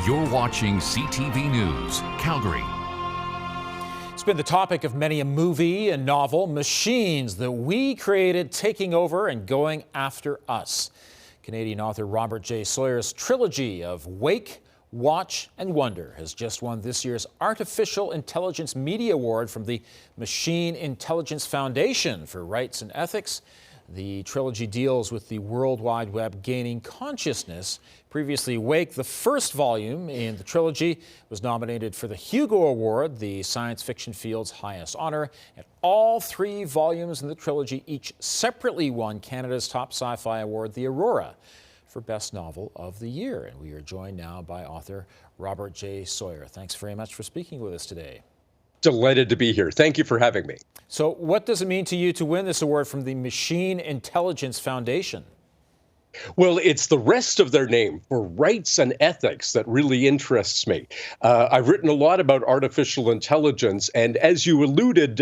You're watching CTV News, Calgary. It's been the topic of many a movie and novel, machines that we created taking over and going after us. Canadian author Robert J. Sawyer's trilogy of Wake, Watch and Wonder has just won this year's Artificial Intelligence Media Award from the Machine Intelligence Foundation for Rights and Ethics. The trilogy deals with the World Wide Web gaining consciousness. Previously, Wake, the first volume in the trilogy, was nominated for the Hugo Award, the science fiction field's highest honor. And all three volumes in the trilogy each separately won Canada's top sci-fi award, the Aurora, for Best Novel of the Year. And we are joined now by author Robert J. Sawyer. Thanks very much for speaking with us today. Delighted to be here. Thank you for having me. So what does it mean to you to win this award from the Machine Intelligence Foundation? Well, it's the rest of their name, for rights and ethics, that really interests me. I've written a lot about artificial intelligence, and as you alluded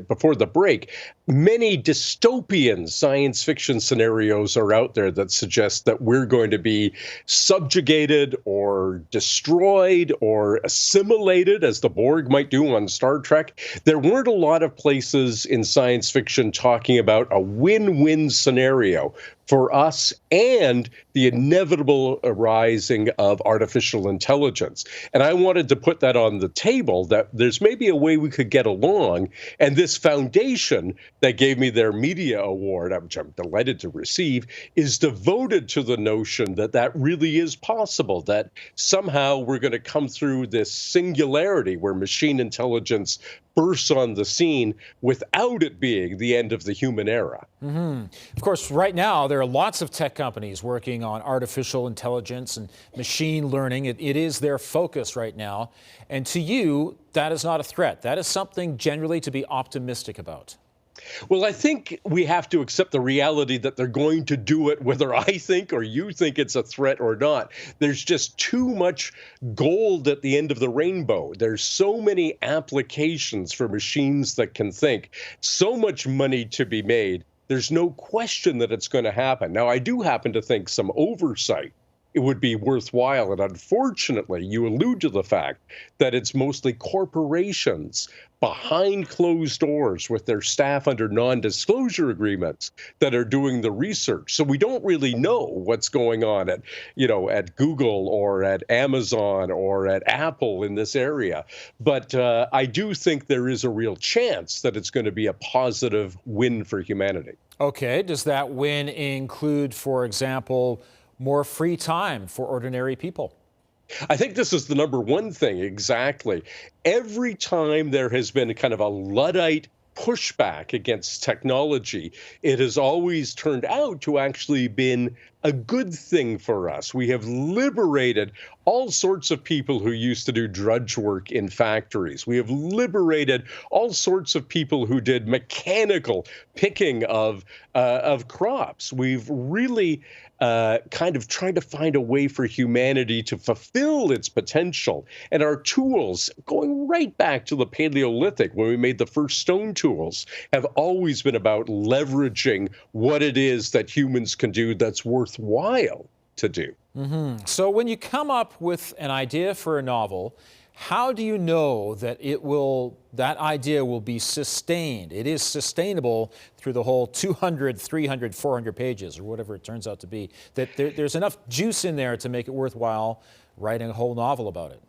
before the break, many dystopian science fiction scenarios are out there that suggest that we're going to be subjugated or destroyed or assimilated, as the Borg might do on Star Trek. There weren't a lot of places in science fiction talking about a win-win scenario for us and the inevitable arising of artificial intelligence. And I wanted to put that on the table, that there's maybe a way we could get along. And this foundation that gave me their media award, which I'm delighted to receive, is devoted to the notion that that really is possible, that somehow we're going to come through this singularity where machine intelligence bursts on the scene without it being the end of the human era. Of course, right now, there are lots of tech companies working on artificial intelligence and machine learning. It is their focus right now. And to you, that is not a threat. That is something generally to be optimistic about. Well, I think we have to accept the reality that they're going to do it, whether I think or you think it's a threat or not. There's just too much gold at the end of the rainbow. There's so many applications for machines that can think, so much money to be made. There's no question that it's going to happen. Now, I do happen to think some oversight, it would be worthwhile. And unfortunately, you allude to the fact that it's mostly corporations behind closed doors with their staff under non-disclosure agreements that are doing the research. So we don't really know what's going on at Google or at Amazon or at Apple in this area. But I do think there is a real chance that it's going to be a positive win for humanity. Okay. Does that win include, for example, more free time for ordinary people? I think this is the number one thing, exactly. Every time there has been kind of a Luddite pushback against technology, it has always turned out to actually been a good thing for us. We have liberated all sorts of people who used to do drudge work in factories. We have liberated all sorts of people who did mechanical picking of crops. We've really kind of trying to find a way for humanity to fulfill its potential. And our tools, going right back to the Paleolithic, when we made the first stone tools, have always been about leveraging what it is that humans can do that's worthwhile to do. So when you come up with an idea for a novel, how do you know that that idea will be sustained? It is sustainable through the whole 200, 300, 400 pages, or whatever it turns out to be, that there's enough juice in there to make it worthwhile writing a whole novel about it?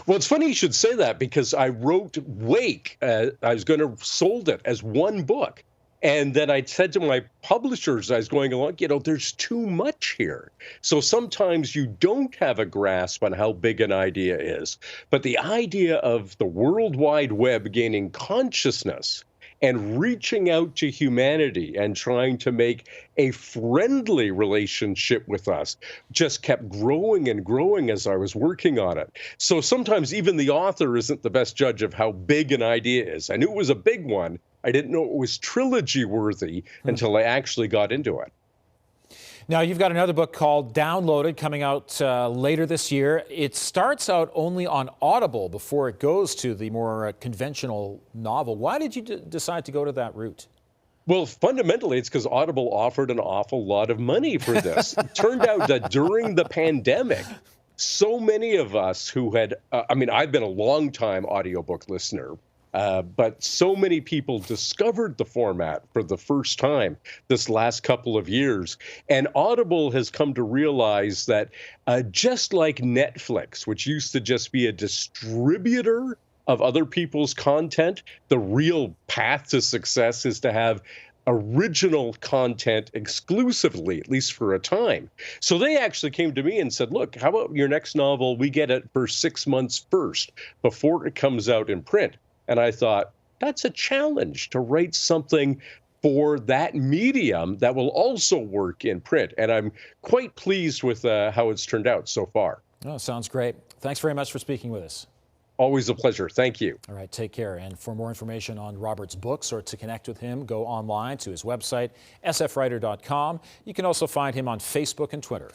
Well, it's funny you should say that, because I wrote Wake. I was going to sold it as one book. And then I said to my publishers, I was going along, there's too much here. So sometimes you don't have a grasp on how big an idea is. But the idea of the World Wide Web gaining consciousness and reaching out to humanity and trying to make a friendly relationship with us just kept growing and growing as I was working on it. So sometimes even the author isn't the best judge of how big an idea is. I knew it was a big one. I didn't know it was trilogy worthy until I actually got into it. Now, you've got another book called Downloaded coming out later this year. It starts out only on Audible before it goes to the more conventional novel. Why did you decide to go to that route? Well, fundamentally, it's because Audible offered an awful lot of money for this. It turned out that during the pandemic, so many of us who had, I mean, I've been a long-time audiobook listener, but so many people discovered the format for the first time this last couple of years. And Audible has come to realize that just like Netflix, which used to just be a distributor of other people's content, the real path to success is to have original content exclusively, at least for a time. So they actually came to me and said, look, how about your next novel? We get it for 6 months first before it comes out in print. And I thought, that's a challenge to write something for that medium that will also work in print. And I'm quite pleased with how it's turned out so far. Oh, sounds great. Thanks very much for speaking with us. Always a pleasure. Thank you. All right, take care. And for more information on Robert's books or to connect with him, go online to his website, sfwriter.com. You can also find him on Facebook and Twitter.